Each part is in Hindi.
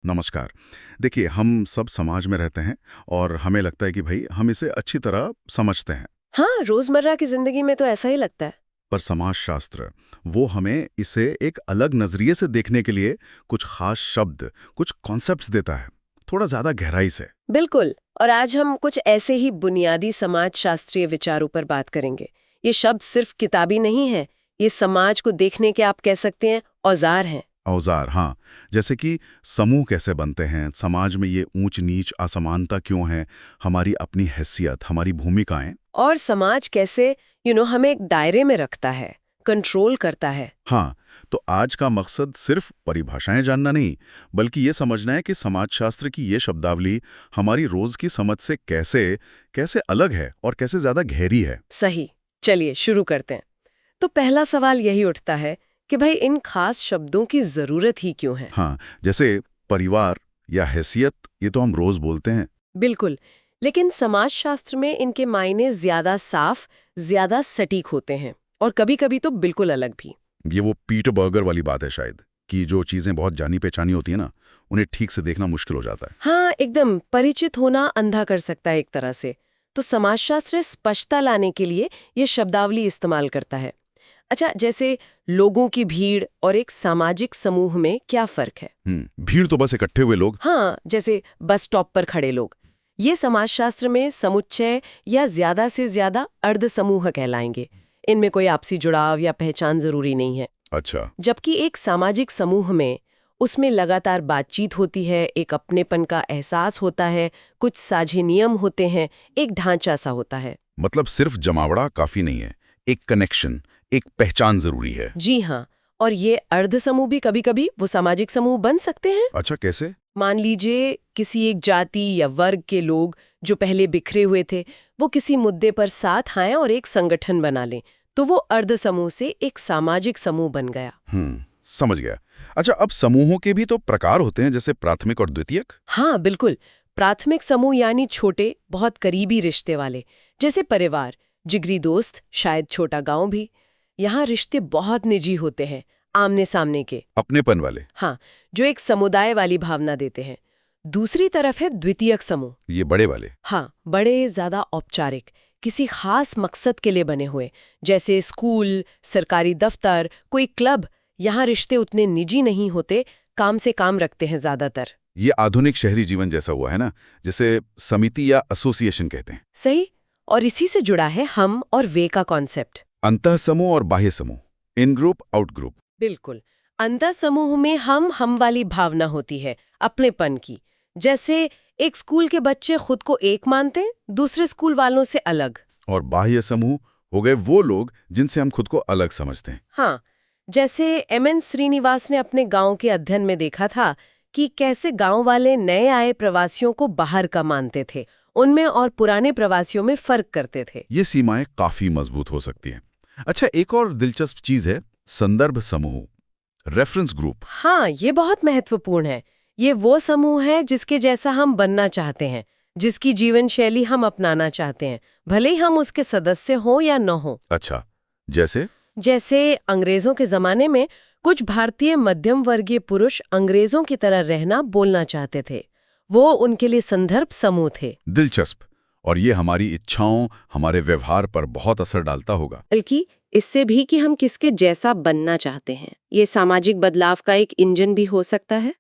नमस्कार। देखिए, हम सब समाज में रहते हैं और हमें लगता है कि भाई हम इसे अच्छी तरह समझते हैं। हाँ, रोजमर्रा की जिंदगी में तो ऐसा ही लगता है। पर समाजशास्त्र वो हमें इसे एक अलग नजरिए से देखने के लिए कुछ खास शब्द, कुछ कॉन्सेप्ट्स देता है, थोड़ा ज्यादा गहराई से। बिल्कुल। और आज हम कुछ ऐसे ही बुनियादी समाज शास्त्रीय विचारों पर बात करेंगे। ये शब्द सिर्फ किताबी नहीं है, ये समाज को देखने के आप कह सकते हैं औजार हैं। औजार, हाँ। जैसे कि समूह कैसे बनते हैं, समाज में ये ऊंच नीच असमानता क्यों है, हमारी अपनी हैसियत, हमारी भूमिकाएं। और समाज कैसे हमें एक दायरे में रखता है, कंट्रोल करता है। हाँ, तो आज का मकसद सिर्फ परिभाषाएं जानना नहीं, बल्कि ये समझना है कि समाजशास्त्र की ये शब्दावली हमारी रोज की समझ से कैसे कैसे अलग है और कैसे ज्यादा गहरी है। सही। चलिए शुरू करते हैं। तो पहला सवाल यही उठता है कि भाई इन खास शब्दों की जरूरत ही क्यों है। हाँ, जैसे परिवार या हैसियत, ये तो हम रोज बोलते हैं। बिल्कुल। लेकिन समाजशास्त्र में इनके मायने ज्यादा साफ, ज्यादा सटीक होते हैं और कभी-कभी तो बिल्कुल अलग भी। ये वो पीटर बर्गर वाली बात है शायद, कि जो चीजें बहुत जानी पहचानी होती है ना, उन्हें ठीक से देखना मुश्किल हो जाता है। हाँ, एकदम परिचित होना अंधा कर सकता है एक तरह से। तो समाजशास्त्र स्पष्टता लाने के लिए ये शब्दावली इस्तेमाल करता है। अच्छा, जैसे लोगों की भीड़ और एक सामाजिक समूह में क्या फर्क है। भीड़ तो बस इकट्ठे हुए लोग। हाँ, जैसे बस स्टॉप पर खड़े लोग। ये समाजशास्त्र में समुच्चय या ज्यादा से ज्यादा अर्ध समूह कहलाएंगे। इनमें कोई आपसी जुड़ाव या पहचान जरूरी नहीं है। अच्छा। जबकि एक सामाजिक समूह में उसमें लगातार बातचीत होती है, एक अपनेपन का एहसास होता है, कुछ साझे नियम होते हैं, एक ढांचा सा होता है। मतलब सिर्फ जमावड़ा काफी नहीं है, एक कनेक्शन, एक पहचान जरूरी है। जी हाँ। और ये अर्ध समूह भी कभी-कभी वो सामाजिक समूह बन सकते हैं। अच्छा, कैसे? मान लीजिए किसी एक जाति या वर्ग के लोग जो पहले बिखरे हुए थे, वो किसी मुद्दे पर साथ आए और एक संगठन बना लें, तो वो अर्ध समूह से एक सामाजिक समूह बन गया। समझ गया। अच्छा, अब समूहों के भी तो प्रकार होते हैं, जैसे प्राथमिक और द्वितीयक। हाँ, बिल्कुल। प्राथमिक समूह यानी छोटे, बहुत करीबी रिश्ते वाले, जैसे परिवार, जिगरी दोस्त, शायद छोटा गांव भी। यहाँ रिश्ते बहुत निजी होते हैं, आमने सामने के। अपनेपन वाले। हाँ, जो एक समुदाय वाली भावना देते हैं। दूसरी तरफ है द्वितीयक समूह। ये बड़े वाले। हाँ, बड़े, ज्यादा औपचारिक, किसी खास मकसद के लिए बने हुए, जैसे स्कूल, सरकारी दफ्तर, कोई क्लब। यहाँ रिश्ते उतने निजी नहीं होते, काम से काम रखते हैं ज्यादातर। ये आधुनिक शहरी जीवन जैसा हुआ है ना, जिसे समिति या एसोसिएशन कहते हैं। सही। और इसी से जुड़ा है हम और वे का कॉन्सेप्ट। अंतः समूह और बाह्य समूह, इन ग्रुप आउट ग्रुप। बिल्कुल। अंतर समूह में हम वाली भावना होती है, अपनेपन की। जैसे एक स्कूल के बच्चे खुद को एक मानते हैं, दूसरे स्कूल वालों से अलग। और बाह्य समूह हो गए वो लोग जिनसे हम खुद को अलग समझते हैं। हाँ, जैसे एमएन श्रीनिवास ने अपने गांव के अध्ययन में देखा था कि कैसे गांव वाले नए आए प्रवासियों को बाहर का मानते थे, उनमें और पुराने प्रवासियों में फर्क करते थे। ये सीमाएं काफी मजबूत हो सकती हैं। अच्छा, एक और दिलचस्प चीज है संदर्भ समूह, रेफरेंस ग्रुप। हाँ, ये बहुत महत्वपूर्ण है। ये वो समूह है जिसके जैसा हम बनना चाहते हैं, जिसकी जीवन शैली हम अपनाना चाहते हैं, भले ही हम उसके सदस्य हों या न हों। अच्छा, जैसे? जैसे अंग्रेजों के जमाने में कुछ भारतीय मध्यम वर्गीय पुरुष अंग्रेजों की तरह रहना बोलना चाहते थे। वो उनके लिए संदर्भ समूह थे। दिलचस्प। और ये हमारी इच्छाओं, हमारे व्यवहार पर बहुत असर डालता होगा। बल्कि इससे भी कि हम किसके जैसा बनना चाहते हैं। ये सामाजिक बदलाव का एक इंजन भी हो सकता है।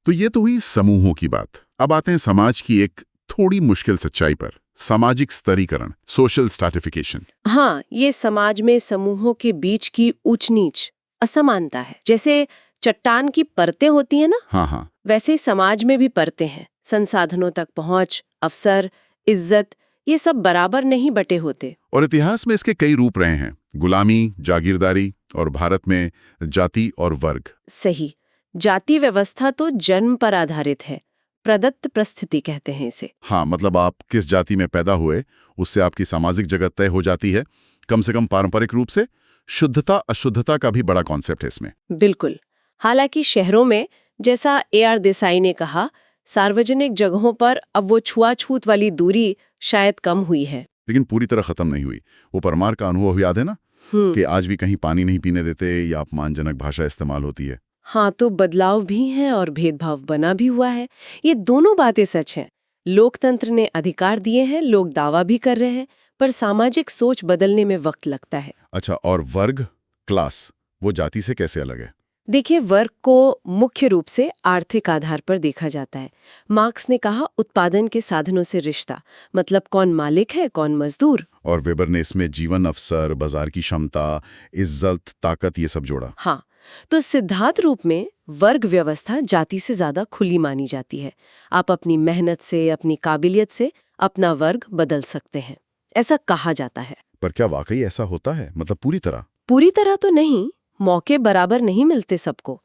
तो ये तो हुई समूहों की बात। अब आते हैं समाज की एक थोड़ी मुश्किल सच्चाई पर, सामाजिक स्तरीकरण, सोशल स्ट्रैटिफिकेशन। हाँ, ये समाज में समूहों के बीच की ऊंच नीच, असमानता है। जैसे चट्टान की परतें होती हैं ना, हाँ। वैसे ही समाज में भी परतें हैं। संसाधनों तक पहुंच, अवसर, इज्जत, ये सब बराबर नहीं बटे होते। और इतिहास में इसके कई रूप रहे हैं, गुलामी, जागीरदारी, और भारत में जाति और वर्ग। सही। जाति व्यवस्था तो जन्म पर आधारित है, प्रदत्त परिस्थिति कहते हैं इसे। हाँ, मतलब आप किस जाति में पैदा हुए, उससे आपकी सामाजिक जगत तय हो जाती है। कम से कम पारंपरिक रूप से शुद्धता अशुद्धता का भी बड़ा कॉन्सेप्ट है इसमें। बिल्कुल। हालांकि शहरों में, जैसा AR देसाई ने कहा, सार्वजनिक जगहों पर अब वो छुआछूत वाली दूरी शायद कम हुई है। लेकिन पूरी तरह खत्म नहीं हुई। वो परमार का अनुभव याद है ना, कि आज भी कहीं पानी नहीं पीने देते या अपमानजनक भाषा इस्तेमाल होती है। हाँ, तो बदलाव भी है और भेदभाव बना भी हुआ है। ये दोनों बातें सच हैं। लोकतंत्र ने अधिकार दिए हैं, लोग दावा भी कर रहे हैं, पर सामाजिक सोच बदलने में वक्त लगता है। अच्छा, और वर्ग, क्लास, वो जाति से कैसे अलग है? देखिए, वर्ग को मुख्य रूप से आर्थिक आधार पर देखा जाता है। मार्क्स ने कहा उत्पादन के साधनों से रिश्ता, मतलब कौन मालिक है, कौन मजदूर। और वेबर ने इसमें जीवन अवसर, बाजार की क्षमता, इज्जत, ताकत ये सब जोड़ा। हाँ, तो सिद्धांत रूप में वर्ग व्यवस्था जाति से ज्यादा खुली मानी जाती है। आप अपनी मेहनत से, अपनी काबिलियत से अपना वर्ग बदल सकते हैं, ऐसा कहा जाता है। पर क्या वाकई ऐसा होता है? मतलब पूरी तरह? पूरी तरह तो नहीं, मौके बराबर नहीं मिलते सबको।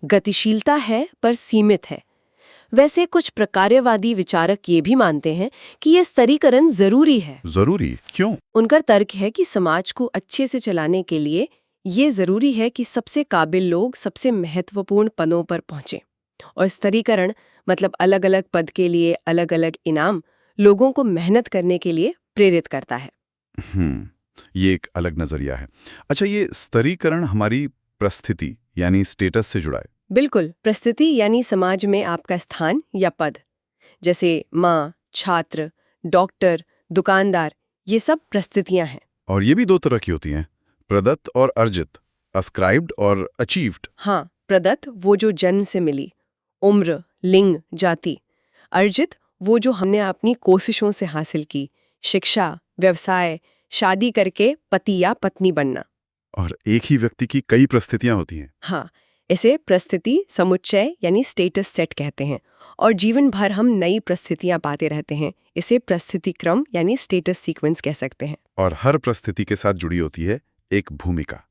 गतिशीलता है पर सीमित है। वैसे कुछ प्रकार्यवादी विचारक ये भी मानते हैं कि ये स्तरीकरण जरूरी है। जरूरी क्यों? उनका तर्क है कि समाज को अच्छे से चलाने के लिए ये जरूरी है कि सबसे काबिल लोग सबसे महत्वपूर्ण पदों पर पहुंचे। और स्तरीकरण मतलब अलग-अलग पद के लिए अलग-अलग इनाम लोगों को मेहनत करने के लिए प्रेरित करता है। ये एक अलग नजरिया है। अच्छा, ये स्तरीकरण हमारी परिस्थिति यानी स्टेटस से जुड़ा है? बिल्कुल, परिस्थिति यानी समाज में आपका स्थान या पद, जैसे माँ, छात्र, डॉक्टर, दुकानदार, ये सब परिस्थितियां हैं। और ये भी दो तरह की होती हैं, प्रदत्त और अर्जित, अस्क्राइब्ड और अचीव्ड। हाँ, प्रदत्त वो जो जन्म से मिली, उम्र, लिंग, जाति। अर्जित वो जो हमने अपनी कोशिशों से हासिल की, शिक्षा, व्यवसाय, शादी करके पति या पत्नी बनना। और एक ही व्यक्ति की कई परिस्थितियां होती हैं। हाँ, इसे परिस्थिति समुच्चय यानी स्टेटस सेट कहते हैं। और जीवन भर हम नई परिस्थितियां पाते रहते हैं, इसे परिस्थिति क्रम यानी स्टेटस सीक्वेंस कह सकते हैं। और हर परिस्थिति के साथ जुड़ी होती है एक भूमिका,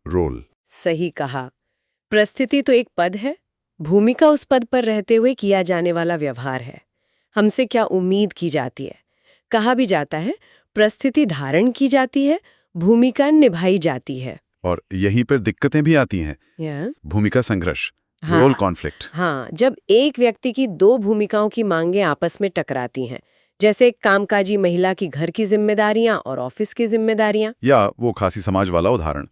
रोल। सही कहा। परिस्थिति तो एक पद है, भूमिका उस पद पर रहते हुए किया जाने वाला व्यवहार है। हमसे क्या उम्मीद की जाती है। कहा भी जाता है परिस्थिति धारण की जाती है, भूमिका निभाई जाती है। और यहीं पर दिक्कतें भी आती हैं। या? भूमिका संघर्ष, हाँ, रोल कॉन्फ्लिक्ट। हाँ, जब एक व्यक्ति की दो भूमिकाओं की मांगें आपस में टकराती हैं, जैसे एक कामकाजी महिला की घर की जिम्मेदारियां और ऑफिस की जिम्मेदारियां। या वो खासी समाज वाला उदाहरण,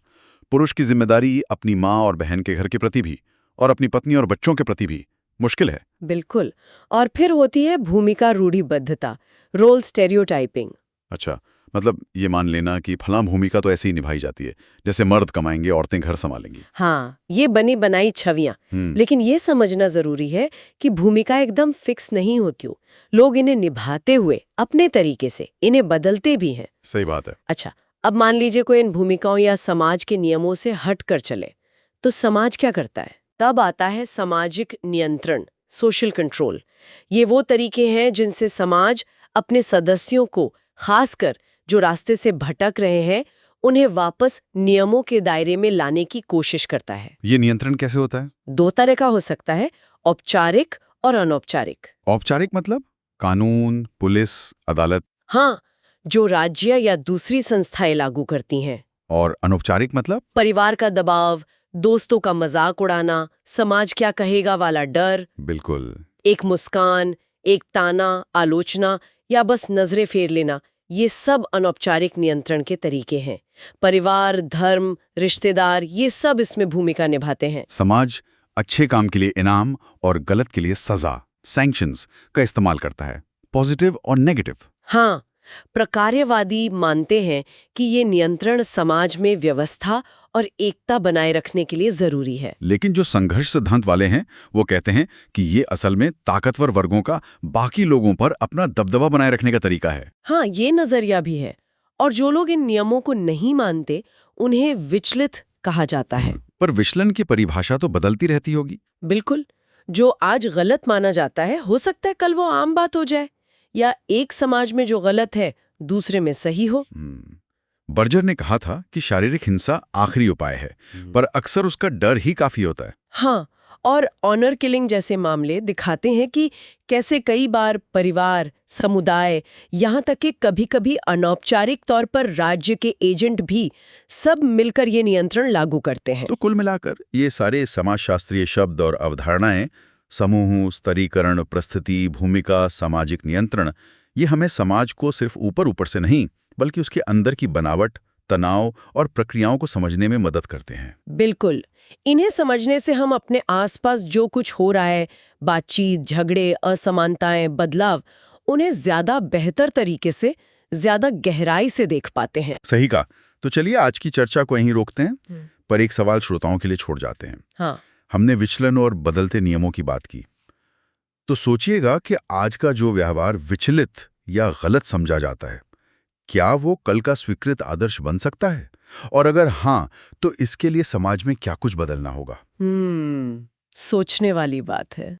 पुरुष की जिम्मेदारी अपनी माँ और बहन के घर के प्रति भी और अपनी पत्नी और बच्चों के प्रति भी मुश्किल है। बिल्कुल। और फिर होती है भूमिका रूढ़िबद्धता, रोल स्टेरियोटाइपिंग। अच्छा, मतलब ये मान लेना कि फलां भूमिका तो ऐसे ही निभाई जाती है, जैसे मर्द कमाएंगे, औरतें घर संभालेंगी। हाँ, ये बनी बनाई छवियां। लेकिन ये समझना जरूरी है कि भूमिका एकदम फिक्स नहीं होती। लोग इन्हें निभाते हुए अपने तरीके से इन्हें बदलते भी हैं। सही बात है। अच्छा, अब मान लीजिए कोई इन भूमिकाओं या समाज के नियमों से हट कर चले, तो समाज क्या करता है? तब आता है सामाजिक नियंत्रण, सोशल कंट्रोल। ये वो तरीके हैं जिनसे समाज अपने सदस्यों को, खासकर जो रास्ते से भटक रहे हैं, उन्हें वापस नियमों के दायरे में लाने की कोशिश करता है। ये नियंत्रण कैसे होता है? दो तरह का हो सकता है, औपचारिक और अनौपचारिक। औपचारिक मतलब कानून, पुलिस, अदालत। हाँ, जो राज्य या दूसरी संस्थाएं लागू करती हैं। और अनौपचारिक मतलब परिवार का दबाव, दोस्तों का मजाक उड़ाना, समाज क्या कहेगा वाला डर। बिल्कुल। एक मुस्कान, एक ताना, आलोचना या बस नजरें फेर लेना, ये सब अनौपचारिक नियंत्रण के तरीके हैं। परिवार, धर्म, रिश्तेदार, ये सब इसमें भूमिका निभाते हैं। समाज अच्छे काम के लिए इनाम और गलत के लिए सजा, सैंक्शंस का इस्तेमाल करता है, पॉजिटिव और नेगेटिव। हाँ, प्रकार्यवादी मानते हैं कि ये नियंत्रण समाज में व्यवस्था और एकता बनाए रखने के लिए जरूरी है। लेकिन जो संघर्ष सिद्धांत वाले हैं, वो कहते हैं कि ये असल में ताकतवर वर्गों का बाकी लोगों पर अपना दबदबा बनाए रखने का तरीका है। हाँ, ये नजरिया भी है। और जो लोग इन नियमों को नहीं मानते, उन्हें विचलित कहा जाता है। पर विचलन की परिभाषा तो बदलती रहती होगी। बिल्कुल, जो आज गलत माना जाता है, हो सकता है कल वो आम बात हो जाए, या एक समाज में जो गलत है दूसरे में सही हो। बर्जर ने कहा था कि शारीरिक हिंसा आखिरी उपाय है, पर अक्सर उसका डर ही काफी होता है। हाँ, और ऑनर किलिंग जैसे मामले दिखाते हैं कि कैसे कई बार परिवार, समुदाय, यहाँ तक कि कभी-कभी अनौपचारिक तौर पर राज्य के एजेंट भी सब मिलकर ये नियंत्रण लागू करते हैं। तो कुल मिलाकर ये सारे समाजशास्त्रीय शब्द और अवधारणाएं, समूह, स्तरीकरण, परिस्थिति, भूमिका, सामाजिक नियंत्रण, ये हमें समाज को सिर्फ ऊपर ऊपर से नहीं, बल्कि उसके अंदर की बनावट, तनाव और प्रक्रियाओं को समझने में मदद करते हैं। बिल्कुल। इन्हें समझने से हम अपने आसपास जो कुछ हो रहा है, बातचीत, झगड़े, असमानताएं, बदलाव, उन्हें ज्यादा बेहतर तरीके से, ज्यादा गहराई से देख पाते हैं। सही कहा। तो चलिए आज की चर्चा को यहीं रोकते हैं, पर एक सवाल श्रोताओं के लिए छोड़ जाते हैं। हाँ। हमने विचलन और बदलते नियमों की बात की, तो सोचिएगा कि आज का जो व्यवहार विचलित या गलत समझा जाता है, क्या वो कल का स्वीकृत आदर्श बन सकता है? और अगर हाँ, तो इसके लिए समाज में क्या कुछ बदलना होगा? सोचने वाली बात है।